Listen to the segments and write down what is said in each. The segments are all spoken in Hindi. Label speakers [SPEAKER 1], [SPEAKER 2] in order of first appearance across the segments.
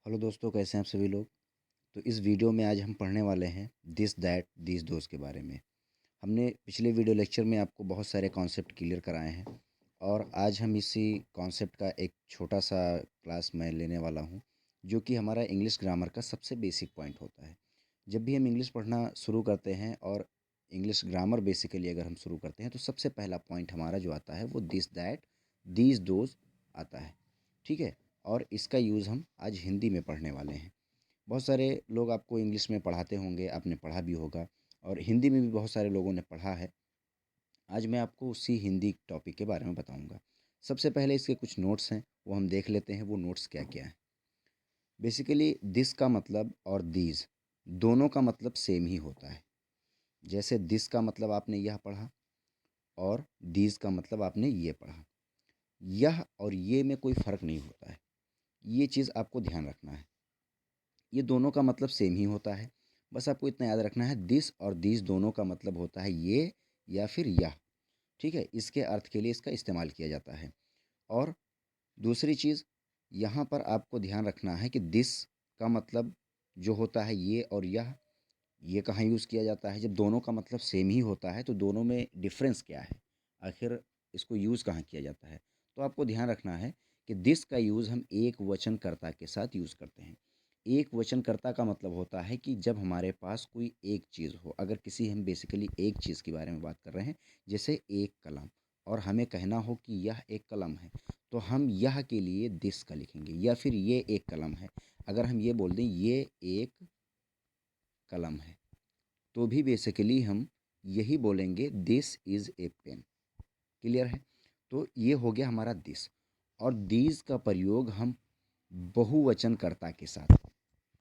[SPEAKER 1] हेलो दोस्तों, कैसे हैं आप सभी लोग। तो इस वीडियो में आज हम पढ़ने वाले हैं दिस दैट दीज दोस्त के बारे में। हमने पिछले वीडियो लेक्चर में आपको बहुत सारे कॉन्सेप्ट क्लियर कराए हैं और आज हम इसी कॉन्सेप्ट का एक छोटा सा क्लास मैं लेने वाला हूं, जो कि हमारा इंग्लिश ग्रामर का सबसे बेसिक पॉइंट होता है। जब भी हम इंग्लिश पढ़ना शुरू करते हैं और इंग्लिश ग्रामर बेसिकली अगर हम शुरू करते हैं तो सबसे पहला पॉइंट हमारा जो आता है वो दिस दैट दीज दोज आता है। ठीक है। और इसका यूज़ हम आज हिंदी में पढ़ने वाले हैं। बहुत सारे लोग आपको इंग्लिश में पढ़ाते होंगे, आपने पढ़ा भी होगा, और हिंदी में भी बहुत सारे लोगों ने पढ़ा है। आज मैं आपको उसी हिंदी टॉपिक के बारे में बताऊंगा। सबसे पहले इसके कुछ नोट्स हैं, वो हम देख लेते हैं वो नोट्स क्या क्या है। बेसिकली दिस का मतलब और दीज दोनों का मतलब सेम ही होता है। जैसे दिस का मतलब आपने यह पढ़ा और दीज का मतलब आपने ये पढ़ा। यह और ये में कोई फ़र्क नहीं होता है, ये चीज़ आपको ध्यान रखना है। ये दोनों का मतलब सेम ही होता है। बस आपको इतना याद रखना है, दिस और दीज दोनों का मतलब होता है ये या फिर यह। ठीक है, इसके अर्थ के लिए इसका इस्तेमाल किया जाता है। और दूसरी चीज़, यहाँ पर आपको ध्यान रखना है कि दिस का मतलब जो होता है ये और यह, ये कहाँ यूज़ किया जाता है। जब दोनों का मतलब सेम ही होता है तो दोनों में डिफरेंस क्या है, आखिर इसको यूज़ कहाँ किया जाता है। तो आपको ध्यान रखना है कि दिस का यूज़ हम एक वचनकर्ता के साथ यूज़ करते हैं। एक वचनकर्ता का मतलब होता है कि जब हमारे पास कोई एक चीज़ हो, अगर किसी हम बेसिकली एक चीज़ के बारे में बात कर रहे हैं, जैसे एक कलम, और हमें कहना हो कि यह एक कलम है, तो हम यह के लिए दिस का लिखेंगे, या फिर ये एक कलम है। अगर हम ये बोल दें ये एक कलम है, तो भी बेसिकली हम यही बोलेंगे this is a pen. Clear है। तो ये हो गया हमारा दिस। और दीज का प्रयोग हम बहुवचनकर्ता के साथ,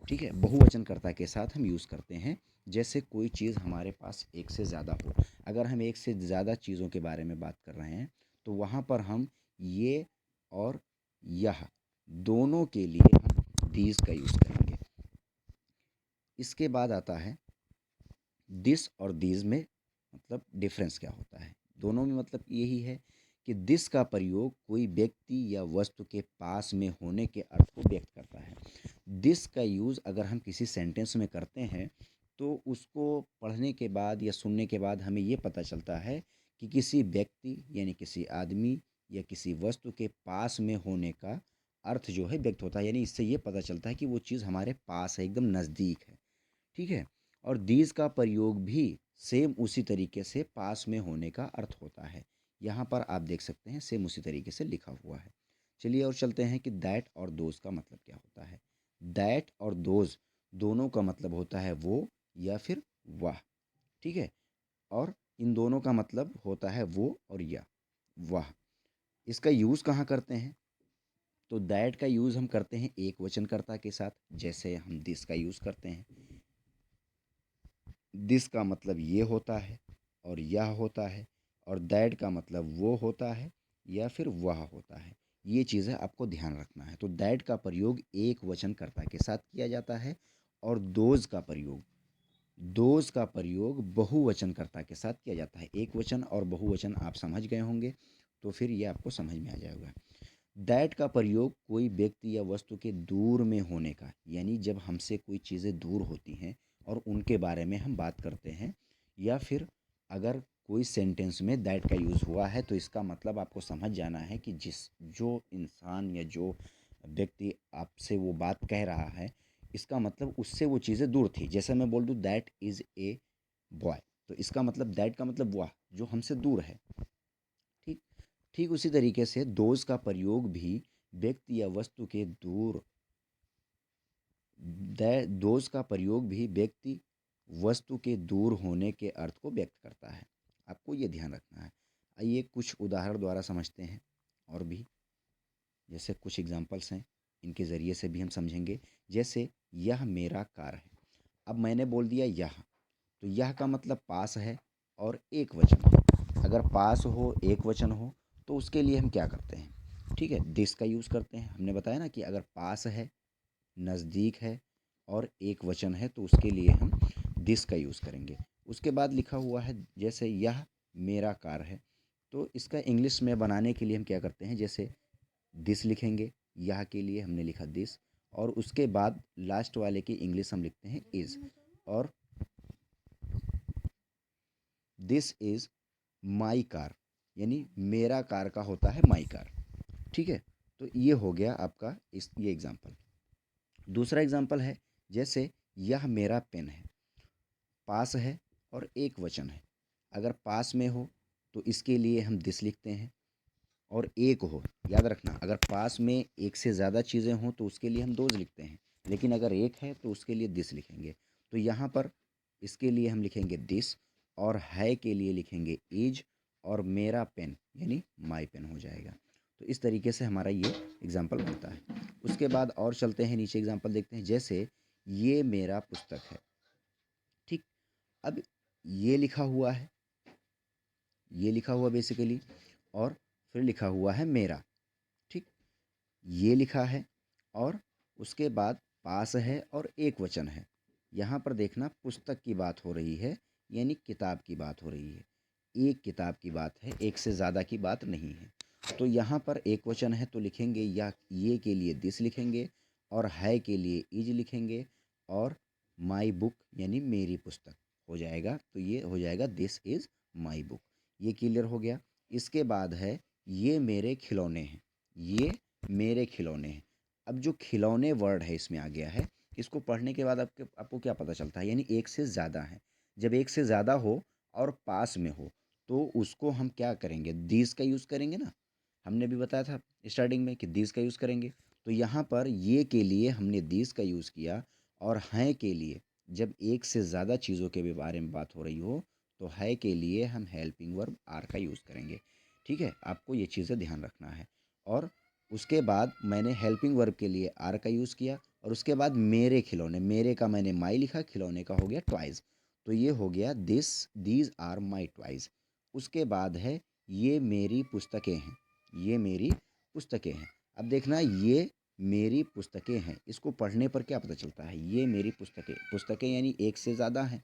[SPEAKER 1] ठीक है, बहुवचनकर्ता के साथ हम यूज़ करते हैं। जैसे कोई चीज़ हमारे पास एक से ज़्यादा हो, अगर हम एक से ज़्यादा चीज़ों के बारे में बात कर रहे हैं तो वहाँ पर हम ये और यह दोनों के लिए हम दीज का यूज़ करेंगे। इसके बाद आता है दिस और दीज में मतलब डिफरेंस क्या होता है। दोनों में मतलब यही है कि दिस का प्रयोग कोई व्यक्ति या वस्तु के पास में होने के अर्थ को व्यक्त करता है। दिस का यूज़ अगर हम किसी सेंटेंस में करते हैं तो उसको पढ़ने के बाद या सुनने के बाद हमें ये पता चलता है कि किसी व्यक्ति यानी किसी आदमी या किसी वस्तु के पास में होने का अर्थ जो है व्यक्त होता है। यानी इससे ये पता चलता है कि वो चीज़ हमारे पास है, एकदम नज़दीक है। ठीक है। और दीज का प्रयोग भी सेम उसी तरीके से पास में होने का अर्थ होता है। यहाँ पर आप देख सकते हैं सेम उसी तरीके से लिखा हुआ है। चलिए और चलते हैं कि दैट और दोज का मतलब क्या होता है। दैट और दोज दोनों का मतलब होता है वो या फिर वह। ठीक है। और इन दोनों का मतलब होता है वो और यह, वह। इसका यूज़ कहाँ करते हैं, तो दैट का यूज़ हम करते हैं एक वचनकर्ता के साथ, जैसे हम दिस का यूज़ करते हैं। दिस का मतलब ये होता है और यह होता है, और दैट का मतलब वो होता है या फिर वह होता है। ये चीज़ें आपको ध्यान रखना है। तो दैट का प्रयोग एक वचनकर्ता के साथ किया जाता है, और दोज का प्रयोग बहुवचनकर्ता के साथ किया जाता है। एक वचन और बहुवचन आप समझ गए होंगे, तो फिर ये आपको समझ में आ जाएगा। दैट का प्रयोग कोई व्यक्ति या वस्तु के दूर में होने का, यानी जब हमसे कोई चीज़ें दूर होती हैं और उनके बारे में हम बात करते हैं, या फिर अगर कोई सेंटेंस में दैट का यूज़ हुआ है तो इसका मतलब आपको समझ जाना है कि जो इंसान या जो व्यक्ति आपसे वो बात कह रहा है, इसका मतलब उससे वो चीज़ें दूर थी। जैसे मैं बोल दूँ दैट इज़ ए बॉय, तो इसका मतलब दैट का मतलब वह जो हमसे दूर है। ठीक। ठीक उसी तरीके से दोज का प्रयोग भी व्यक्ति या वस्तु के दूर, दोज का प्रयोग भी व्यक्ति वस्तु के दूर होने के अर्थ को व्यक्त करता है। आपको ये ध्यान रखना है। आइए कुछ उदाहरण द्वारा समझते हैं। और भी जैसे कुछ एग्जांपल्स हैं, इनके ज़रिए से भी हम समझेंगे। जैसे यह मेरा कार है। अब मैंने बोल दिया यह, तो यह का मतलब पास है और एक वचन है। अगर पास हो एक वचन हो तो उसके लिए हम क्या करते हैं, ठीक है, दिस का यूज़ करते हैं। हमने बताया ना कि अगर पास है, नज़दीक है और एक वचन है तो उसके लिए हम दिस का यूज़ करेंगे। उसके बाद लिखा हुआ है जैसे यह मेरा कार है, तो इसका इंग्लिश में बनाने के लिए हम क्या करते हैं, जैसे दिस लिखेंगे, यह के लिए हमने लिखा दिस, और उसके बाद लास्ट वाले की इंग्लिश हम लिखते हैं इज़। और दिस इज़ माई कार, यानी मेरा कार का होता है माई कार। ठीक है, तो ये हो गया आपका ये एग्जाम्पल। दूसरा एग्जाम्पल है, जैसे यह मेरा पेन है। पास है और एक वचन है। अगर पास में हो तो इसके लिए हम दिस लिखते हैं, और एक हो, याद रखना, अगर पास में एक से ज़्यादा चीज़ें हों तो उसके लिए हम दोज लिखते हैं, लेकिन अगर एक है तो उसके लिए दिस लिखेंगे। तो यहाँ पर इसके लिए हम लिखेंगे दिस, और है के लिए लिखेंगे इज, और मेरा पेन यानी माई पेन हो जाएगा। तो इस तरीके से हमारा ये एग्जाम्पल बनता है। उसके बाद और चलते हैं, नीचे एग्जाम्पल देखते हैं, जैसे ये मेरा पुस्तक है। ठीक, अब ये लिखा हुआ है, ये लिखा हुआ बेसिकली, और फिर लिखा हुआ है मेरा। ठीक, ये लिखा है, और उसके बाद पास है और एक वचन है। यहाँ पर देखना पुस्तक की बात हो रही है, यानी किताब की बात हो रही है। एक किताब की बात है, एक से ज़्यादा की बात नहीं है। तो यहाँ पर एक वचन है तो लिखेंगे या ये के लिए दिस लिखेंगे, और है के लिए इज लिखेंगे, और माई बुक यानी मेरी पुस्तक हो जाएगा। तो ये हो जाएगा दिस इज़ माई बुक। ये क्लियर हो गया। इसके बाद है ये मेरे खिलौने हैं। ये मेरे खिलौने हैं। अब जो खिलौने वर्ड है इसमें आ गया है, इसको पढ़ने के बाद आपको क्या पता चलता है, यानी एक से ज़्यादा है। जब एक से ज़्यादा हो और पास में हो तो उसको हम क्या करेंगे, दीज का यूज़ करेंगे ना। हमने भी बताया था स्टार्टिंग में कि दीज का यूज़ करेंगे। तो यहाँ पर ये के लिए हमने दीज का यूज़ किया, और हैं के लिए जब एक से ज़्यादा चीज़ों के भी बारे में बात हो रही हो तो है के लिए हम हेल्पिंग वर्ब आर का यूज़ करेंगे। ठीक है, आपको ये चीज़ें ध्यान रखना है। और उसके बाद मैंने हेल्पिंग वर्ब के लिए आर का यूज़ किया, और उसके बाद मेरे खिलौने, मेरे का मैंने माई लिखा, खिलौने का हो गया ट्वाइज। तो ये हो गया this these are my toys. उसके बाद है ये मेरी पुस्तकें हैं। ये मेरी पुस्तकें हैं। अब देखना, ये मेरी पुस्तकें हैं, इसको पढ़ने पर क्या पता चलता है, ये मेरी पुस्तकें, पुस्तकें यानी एक से ज़्यादा हैं,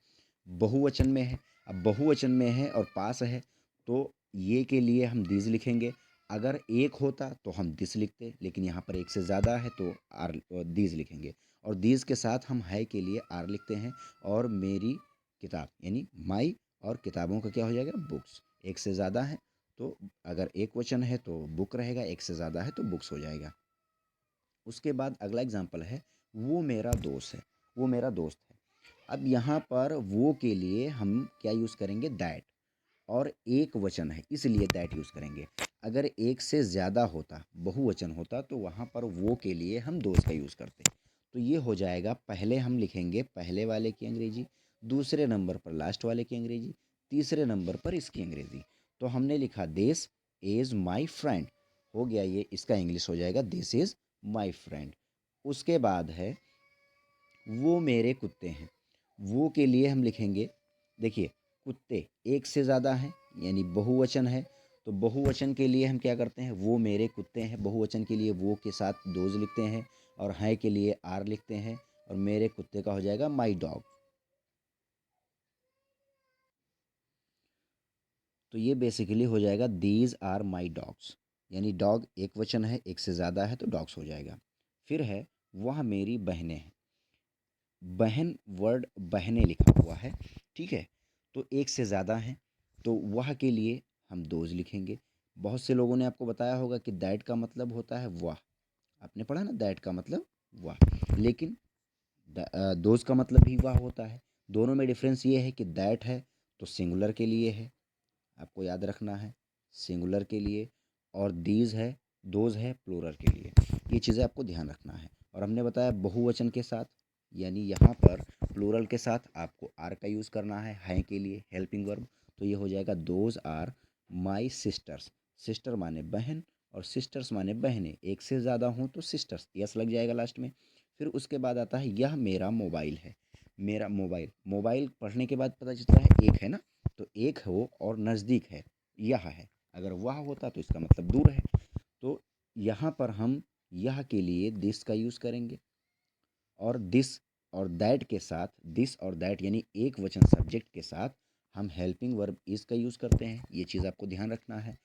[SPEAKER 1] बहुवचन में है। अब बहुवचन में है और पास है, तो ये के लिए हम दीज लिखेंगे। अगर एक होता तो हम दिस लिखते, लेकिन यहाँ पर एक से ज़्यादा है तो आर दीज लिखेंगे, और दीज के साथ हम है के लिए आर लिखते हैं। और मेरी किताब यानी माई, और किताबों का क्या हो जाएगा, बुक्स। एक से ज़्यादा है तो अगर एक वचन है तो बुक रहेगा, एक से ज़्यादा है तो बुक्स हो जाएगा। उसके बाद अगला एग्जाम्पल है, वो मेरा दोस्त है। वो मेरा दोस्त है। अब यहाँ पर वो के लिए हम क्या यूज़ करेंगे, दैट, और एक वचन है इसलिए दैट यूज़ करेंगे। अगर एक से ज़्यादा होता, बहुवचन होता, तो वहाँ पर वो के लिए हम दोस्त का यूज़ करते। तो ये हो जाएगा, पहले हम लिखेंगे पहले वाले की अंग्रेजी, दूसरे नंबर पर लास्ट वाले की अंग्रेजी, तीसरे नंबर पर इसकी अंग्रेजी। तो हमने लिखा दिस इज़ माई फ्रेंड, हो गया ये, इसका इंग्लिश हो जाएगा दिस इज़ माई फ्रेंड। उसके बाद है वो मेरे कुत्ते हैं। वो के लिए हम लिखेंगे, देखिए कुत्ते एक से ज़्यादा हैं यानी बहुवचन है, तो बहुवचन के लिए हम क्या करते हैं, वो मेरे कुत्ते हैं, बहुवचन के लिए वो के साथ दोज लिखते हैं, और हैं के लिए आर लिखते हैं, और मेरे कुत्ते का हो जाएगा माई डॉग। तो ये बेसिकली हो जाएगा दीज आर माई डॉग्स, यानी डॉग एक वचन है, एक से ज़्यादा है तो डॉग्स हो जाएगा। फिर है वह मेरी बहनें हैं। बहन वर्ड बहनें लिखा हुआ है। ठीक है, तो एक से ज़्यादा हैं तो वह के लिए हम दोज लिखेंगे। बहुत से लोगों ने आपको बताया होगा कि दैट का मतलब होता है वह, आपने पढ़ा ना, दैट का मतलब वह, लेकिन दोज का मतलब भी वह होता है। दोनों में डिफरेंस ये है कि दैट है तो सिंगुलर के लिए है, आपको याद रखना है, सिंगुलर के लिए, और दीज है, दोज है प्लूरल के लिए। ये चीज़ें आपको ध्यान रखना है। और हमने बताया बहुवचन के साथ, यानी यहाँ पर प्लूरल के साथ आपको आर का यूज़ करना है के लिए हेल्पिंग वर्ब। तो ये हो जाएगा those are my sisters. Sister माने बहन, और सिस्टर्स माने बहनें, एक से ज़्यादा हों तो सिस्टर्स, यस लग जाएगा लास्ट में। फिर उसके बाद आता है यह मेरा मोबाइल है। मेरा मोबाइल, मोबाइल पढ़ने के बाद पता चलता है एक है ना, तो एक हो और नज़दीक है, यह है। अगर वह होता तो इसका मतलब दूर है। तो यहाँ पर हम यह के लिए दिस का यूज़ करेंगे, और दिस और दैट के साथ, दिस और दैट यानी एक वचन सब्जेक्ट के साथ हम हेल्पिंग वर्ब इज़ का यूज़ करते हैं। ये चीज़ आपको ध्यान रखना है।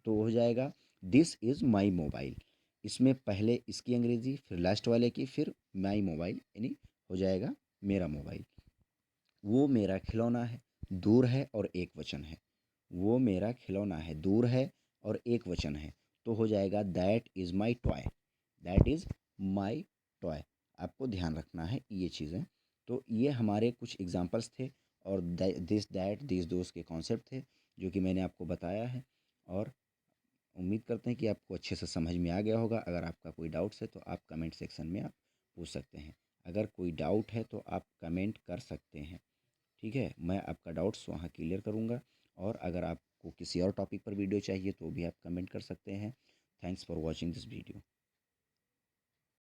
[SPEAKER 1] तो हो जाएगा दिस इज़ माई मोबाइल। इसमें पहले इसकी अंग्रेज़ी, फिर लास्ट वाले की, फिर माई मोबाइल, यानी हो जाएगा मेरा मोबाइल। वो मेरा खिलौना है, दूर है और एक वचन है। वो मेरा खिलौना है, दूर है और एक वचन है, तो हो जाएगा that is my toy. That is my toy. आपको ध्यान रखना है ये चीज़ें। तो ये हमारे कुछ एग्जांपल्स थे और दिस दैट दिस दोस्त के कॉन्सेप्ट थे जो कि मैंने आपको बताया है। और उम्मीद करते हैं कि आपको अच्छे से समझ में आ गया होगा। अगर आपका कोई डाउट्स है तो आप कमेंट सेक्शन में आप पूछ सकते हैं। अगर कोई डाउट है तो आप कमेंट कर सकते हैं, ठीक है? मैं आपका डाउट्स वहाँ क्लियर करूँगा। और अगर आपको किसी और टॉपिक पर वीडियो चाहिए तो भी आप कमेंट कर सकते हैं। Thanks for watching this video.